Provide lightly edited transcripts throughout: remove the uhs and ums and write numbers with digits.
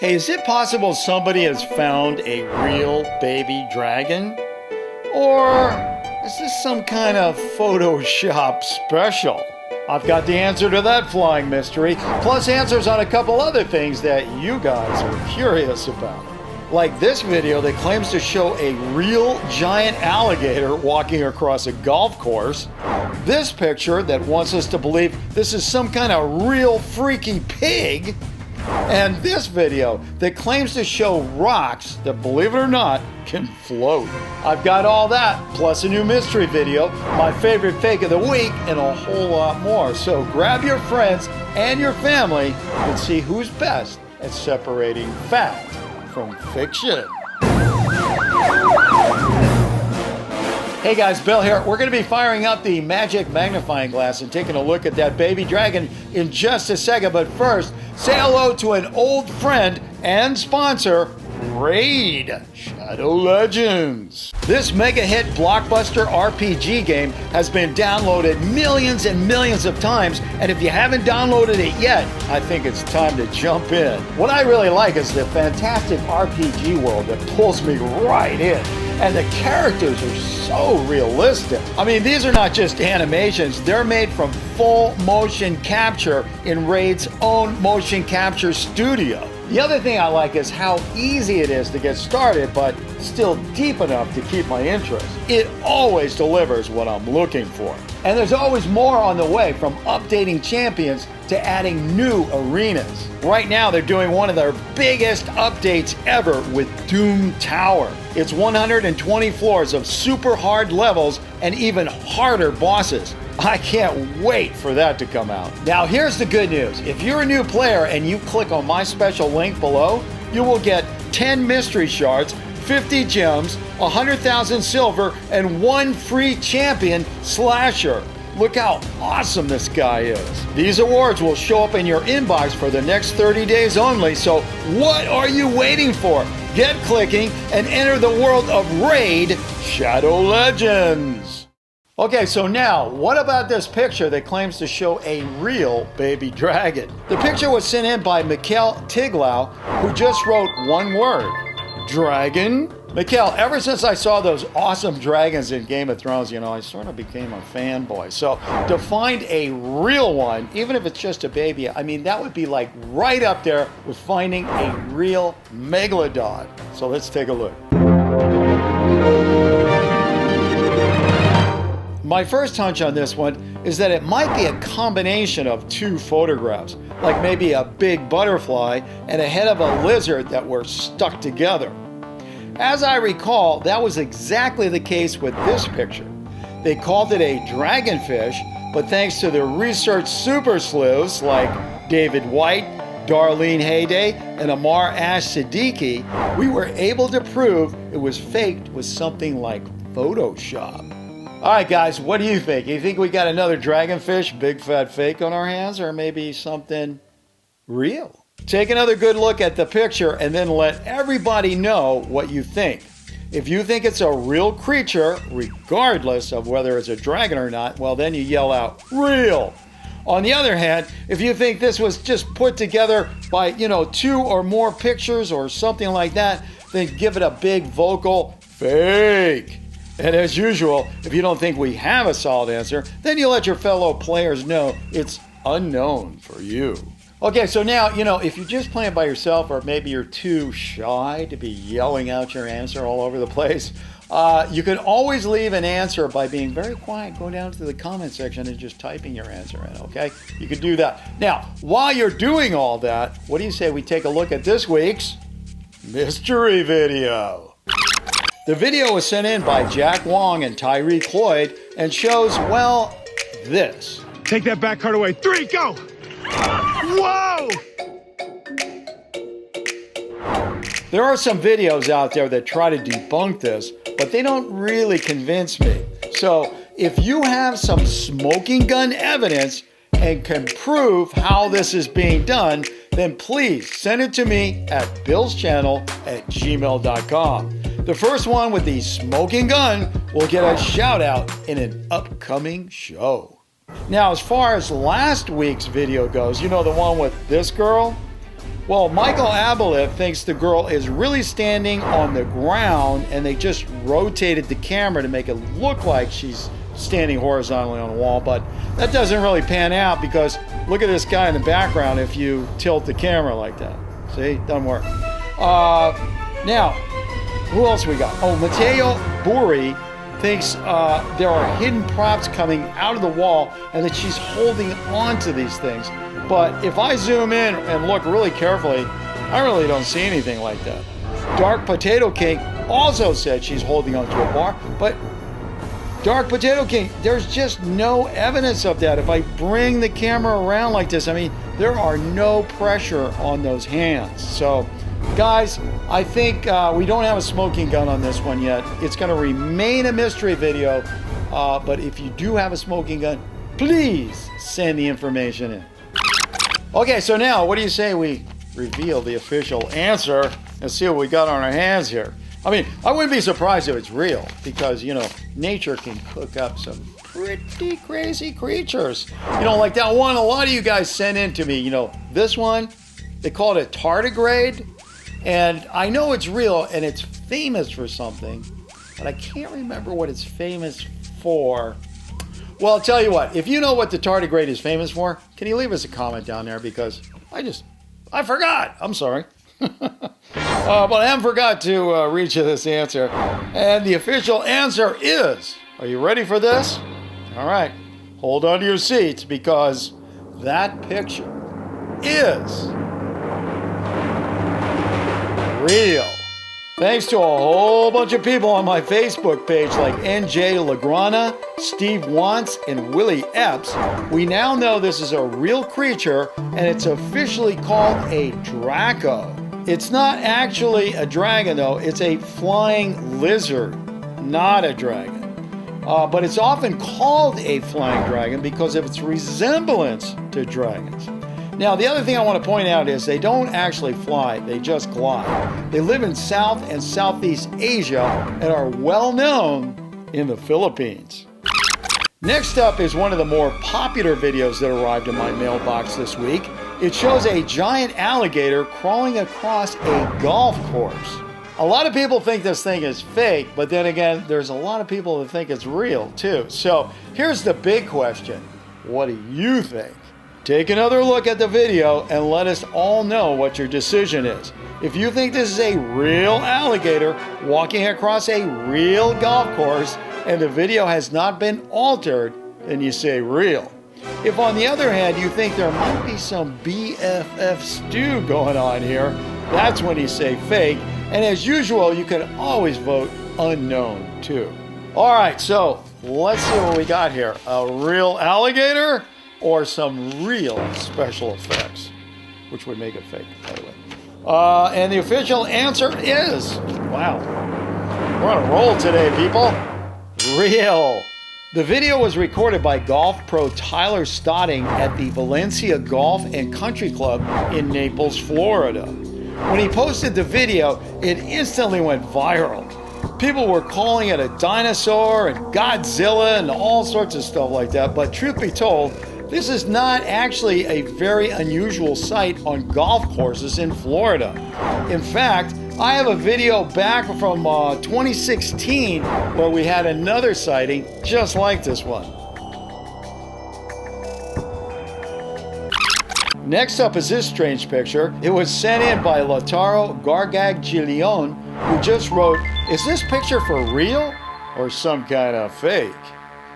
Hey, is it possible somebody has found a real baby dragon? Or is this some kind of Photoshop special? I've got the answer to that flying mystery, plus answers on a couple other things that you guys are curious about. Like this video that claims to show a real giant alligator walking across a golf course. This picture that wants us to believe this is some kind of real freaky pig. And this video that claims to show rocks that, believe it or not, can float. I've got all that, plus a new mystery video, my favorite fake of the week, and a whole lot more. So grab your friends and your family and see who's best at separating fact from fiction. Hey guys, Bill here. We're going to be firing up the magic magnifying glass and taking a look at that baby dragon in just a second. But first, say hello to an old friend and sponsor, Raid Shadow Legends. This mega hit blockbuster RPG game has been downloaded millions and millions of times, and if you haven't downloaded it yet, I think it's time to jump in. What I really like is the fantastic RPG world that pulls me right in. And the characters are so realistic. I mean, these are not just animations. They're made from full motion capture in Raid's own motion capture studio. The other thing I like is how easy it is to get started, but still deep enough to keep my interest. It always delivers what I'm looking for. And there's always more on the way, from updating champions to adding new arenas. Right now, they're doing one of their biggest updates ever with Doom Tower. It's 120 floors of super hard levels and even harder bosses. I can't wait for that to come out. Now, here's the good news. If you're a new player and you click on my special link below, you will get 10 mystery shards, 50 gems, 100,000 silver, and 1 free champion slasher. Look how awesome this guy is. These awards will show up in your inbox for the next 30 days only, so what are you waiting for? Get clicking and enter the world of Raid Shadow Legends. Okay, so now, what about this picture that claims to show a real baby dragon? The picture was sent in by Mikkel Tiglau, who just wrote one word: dragon. Mikkel, ever since I saw those awesome dragons in Game of Thrones, I sort of became a fanboy. So to find a real one, even if it's just a baby, I mean, that would be like right up there with finding a real megalodon. So let's take a look. My first hunch on this one is that it might be a combination of two photographs, like maybe a big butterfly and a head of a lizard that were stuck together. As I recall, that was exactly the case with this picture. They called it a dragonfish, but thanks to the research super sleuths like David White, Darlene Hayday, and Amar Ash Siddiqui, we were able to prove it was faked with something like Photoshop. All right, guys, what do you think? You think we got another dragonfish, big fat fake on our hands, or maybe something real? Take another good look at the picture and then let everybody know what you think. If you think it's a real creature, regardless of whether it's a dragon or not, well, then you yell out, real. On the other hand, if you think this was just put together by, 2 or more pictures or something like that, then give it a big vocal fake. And as usual, if you don't think we have a solid answer, then you let your fellow players know it's unknown for you. Okay, so now, if you're just playing by yourself, or maybe you're too shy to be yelling out your answer all over the place, you can always leave an answer by being very quiet, go down to the comment section and just typing your answer in, okay? You can do that. Now, while you're doing all that, what do you say we take a look at this week's mystery video? The video was sent in by Jack Wong and Tyree Cloyd and shows, well, this. Take that back card away. 3, go! Whoa! There are some videos out there that try to debunk this, but they don't really convince me. So if you have some smoking gun evidence and can prove how this is being done, then please send it to me at BillsChannel@gmail.com. The first one with the smoking gun will get a shout out in an upcoming show. Now, as far as last week's video goes, the one with this girl? Well, Michael Abelit thinks the girl is really standing on the ground and they just rotated the camera to make it look like she's standing horizontally on the wall, but that doesn't really pan out because look at this guy in the background if you tilt the camera like that. See, doesn't work. Now, who else we got? Oh, Matteo Buri thinks there are hidden props coming out of the wall and that she's holding on to these things. But if I zoom in and look really carefully, I really don't see anything like that. Dark Potato King also said she's holding onto a bar, but Dark Potato King, there's just no evidence of that. If I bring the camera around like this, I mean, there are no pressure on those hands. So, guys, I think we don't have a smoking gun on this one yet. It's going to remain a mystery video, but if you do have a smoking gun, please send the information in. Okay, so now, what do you say we reveal the official answer and see what we got on our hands here? I mean, I wouldn't be surprised if it's real because, you know, nature can cook up some pretty crazy creatures. You know, like that one a lot of you guys sent in to me, you know, this one, they called it tardigrade. And I know it's real and it's famous for something, but I can't remember what it's famous for. Well, I'll tell you what, if you know what the tardigrade is famous for, can you leave us a comment down there because I forgot. I'm sorry. But I haven't forgot to reach you this answer. And the official answer is, are you ready for this? All right, hold on to your seats because that picture is real. Thanks to a whole bunch of people on my Facebook page like NJ Lagrana, Steve Wantz, and Willie Epps, we now know this is a real creature and it's officially called a Draco. It's not actually a dragon though, it's a flying lizard, not a dragon. But it's often called a flying dragon because of its resemblance to dragons. Now, the other thing I want to point out is they don't actually fly, they just glide. They live in South and Southeast Asia and are well known in the Philippines. Next up is one of the more popular videos that arrived in my mailbox this week. It shows a giant alligator crawling across a golf course. A lot of people think this thing is fake, but then again, there's a lot of people that think it's real too. So here's the big question. What do you think? Take another look at the video and let us all know what your decision is. If you think this is a real alligator walking across a real golf course and the video has not been altered, then you say real. If on the other hand you think there might be some BFF stew going on here, that's when you say fake. And as usual, you can always vote unknown too. All right, so let's see what we got here. A real alligator or some real special effects, which would make it fake, by the way. And the official answer is, wow, we're on a roll today, people. Real. The video was recorded by golf pro Tyler Stotting at the Valencia Golf and Country Club in Naples, Florida. When he posted the video, it instantly went viral. People were calling it a dinosaur and Godzilla and all sorts of stuff like that, but truth be told, this is not actually a very unusual sight on golf courses in Florida. In fact, I have a video back from 2016 where we had another sighting just like this one. Next up is this strange picture. It was sent in by Lautaro Gargaglione, who just wrote, "Is this picture for real or some kind of fake?"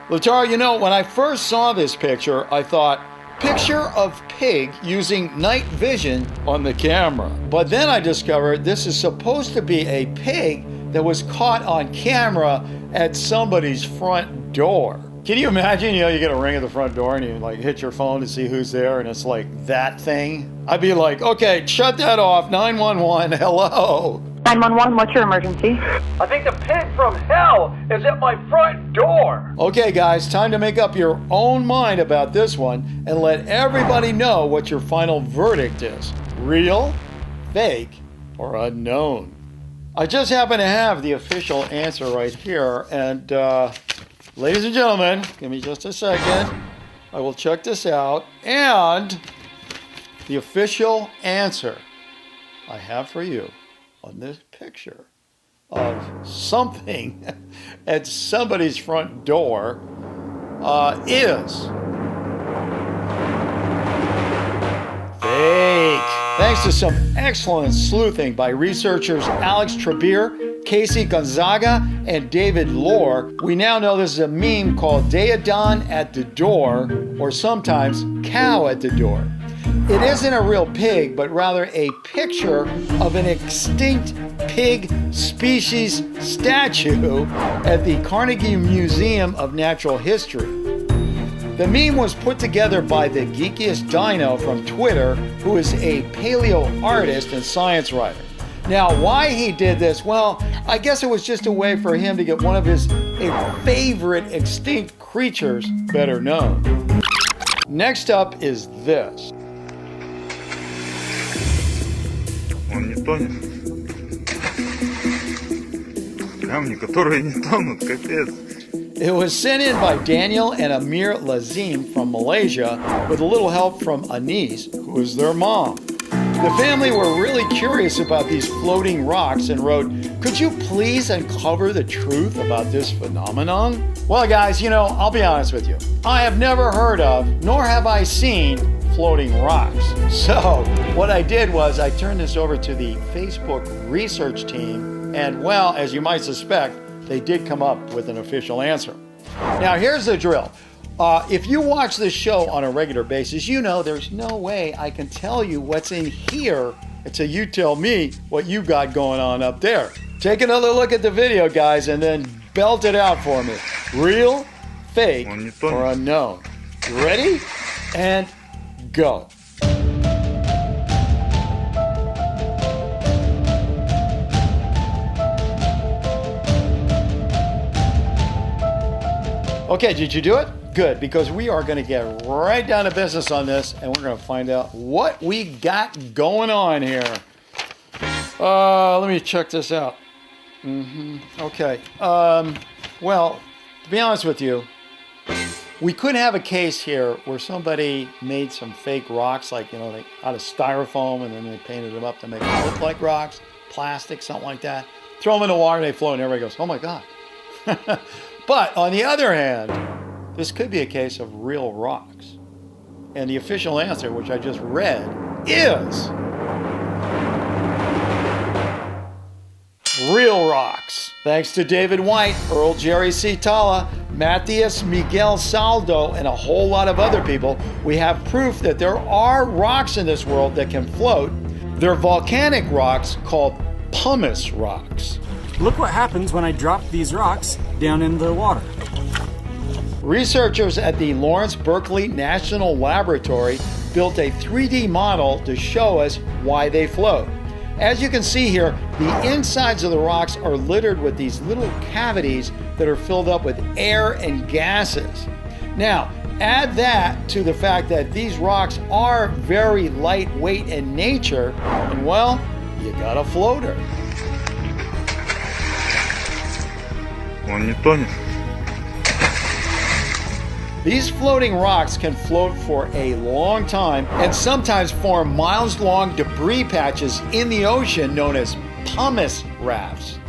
Lautaro, you know, when I first saw this picture, I thought, picture of pig using night vision on the camera. But then I discovered this is supposed to be a pig that was caught on camera at somebody's front door. Can you imagine, you know, you get a ring at the front door and you like hit your phone to see who's there and it's like that thing? I'd be like, okay, shut that off, 911, hello. 911, what's your emergency? I think the pig from hell is at my front door. Okay, guys, time to make up your own mind about this one and let everybody know what your final verdict is. Real, fake, or unknown? I just happen to have the official answer right here. And ladies and gentlemen, give me just a second. I will check this out. And the official answer I have for you on this picture of something at somebody's front door is fake. Thanks to some excellent sleuthing by researchers Alex Trebir, Casey Gonzaga, and David Lohr, we now know this is a meme called Deodon at the door, or sometimes cow at the door. It isn't a real pig, but rather a picture of an extinct pig species statue at the Carnegie Museum of Natural History. The meme was put together by the geekiest dino from Twitter, who is a paleo artist and science writer. Now, why he did this? Well, I guess it was just a way for him to get one of his favorite extinct creatures better known. Next up is this. Он не тонет. Камни, которые не тонут, капец. It was sent in by Daniel and Amir Lazim from Malaysia with a little help from Anis, who is their mom. The family were really curious about these floating rocks and wrote, "Could you please uncover the truth about this phenomenon?" Well, guys, you know, I'll be honest with you. I have never heard of, nor have I seen, floating rocks. So what I did was I turned this over to the Facebook research team, and well, as you might suspect, they did come up with an official answer. Now, here's the drill. If you watch this show on a regular basis, you know there's no way I can tell you what's in here until you tell me what you got going on up there. Take another look at the video, guys, and then belt it out for me. Real, fake, or unknown. You ready? And go. Okay, did you do it? Good, because we are going to get right down to business on this, and we're going to find out what we got going on here. Let me check this out. Okay. Well, to be honest with you, we could have a case here where somebody made some fake rocks, like, you know, out of styrofoam, and then they painted them up to make them look like rocks, plastic, something like that. Throw them in the water, and they float, and everybody goes, "Oh my God." But on the other hand, this could be a case of real rocks. And the official answer, which I just read, is real rocks. Thanks to David White, Earl Jerry C. Talla, Matthias Miguel Saldo, and a whole lot of other people, we have proof that there are rocks in this world that can float. They're volcanic rocks called pumice rocks. Look what happens when I drop these rocks down in the water. Researchers at the Lawrence Berkeley National Laboratory built a 3D model to show us why they float. As you can see here, the insides of the rocks are littered with these little cavities that are filled up with air and gases. Now, add that to the fact that these rocks are very lightweight in nature, and well, you got a floater. Он не тонет. These floating rocks can float for a long time and sometimes form miles-long debris patches in the ocean known as pumice rafts.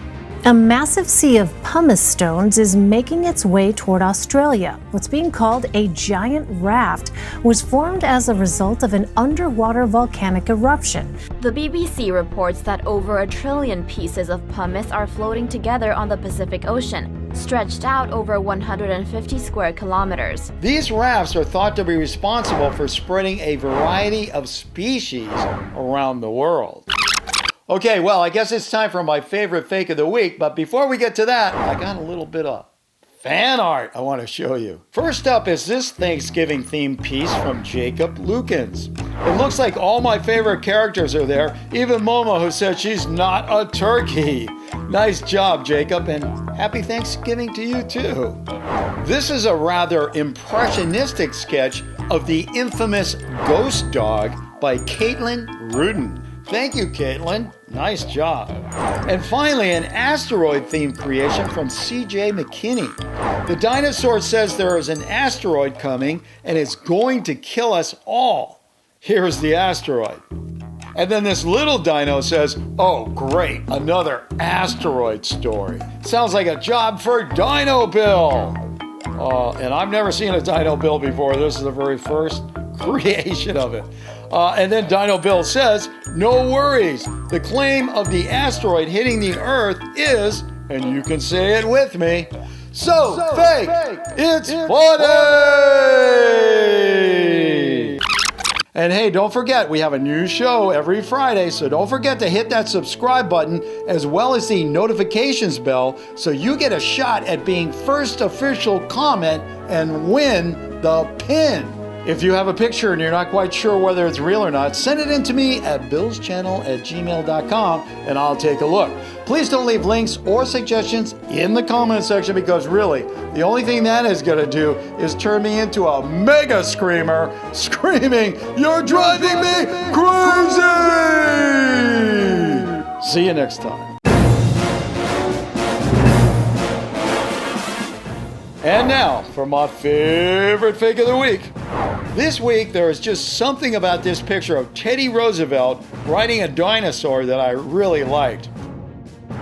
A massive sea of pumice stones is making its way toward Australia. What's being called a giant raft was formed as a result of an underwater volcanic eruption. The BBC reports that over 1 trillion pieces of pumice are floating together on the Pacific Ocean, stretched out over 150 square kilometers. These rafts are thought to be responsible for spreading a variety of species around the world. Okay, well, I guess it's time for my favorite fake of the week, but before we get to that, I got a little bit of fan art I want to show you. First up is this Thanksgiving-themed piece from Jacob Lukens. It looks like all my favorite characters are there, even Momo, who said she's not a turkey. Nice job, Jacob, and happy Thanksgiving to you, too. This is a rather impressionistic sketch of the infamous ghost dog by Caitlin Rudin. Thank you, Caitlin. Nice job. And finally, an asteroid-themed creation from C.J. McKinney. The dinosaur says there is an asteroid coming and it's going to kill us all. Here's the asteroid. And then this little dino says, oh great, another asteroid story. Sounds like a job for Dino Bill. And I've never seen a Dino Bill before. This is the very first creation of it. And then Dino Bill says, no worries. The claim of the asteroid hitting the Earth is, and you can say it with me, so fake, it's funny! And hey, don't forget, we have a new show every Friday, so don't forget to hit that subscribe button as well as the notifications bell so you get a shot at being first official comment and win the pin. If you have a picture and you're not quite sure whether it's real or not, send it in to me at BillsChannel@gmail.com and I'll take a look. Please don't leave links or suggestions in the comment section because really, the only thing that is going to do is turn me into a mega screamer screaming, "You're driving me crazy!" See you next time. And now for my favorite fake of the week. This week, there is just something about this picture of Teddy Roosevelt riding a dinosaur that I really liked.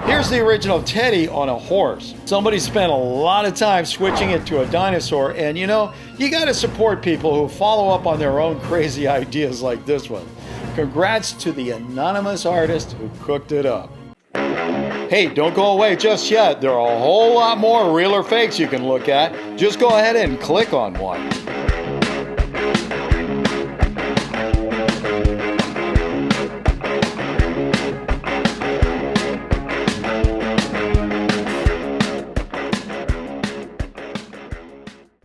Here's the original Teddy on a horse. Somebody spent a lot of time switching it to a dinosaur, and you know, you gotta support people who follow up on their own crazy ideas like this one. Congrats to the anonymous artist who cooked it up. Hey, don't go away just yet. There are a whole lot more real or fakes you can look at. Just go ahead and click on one.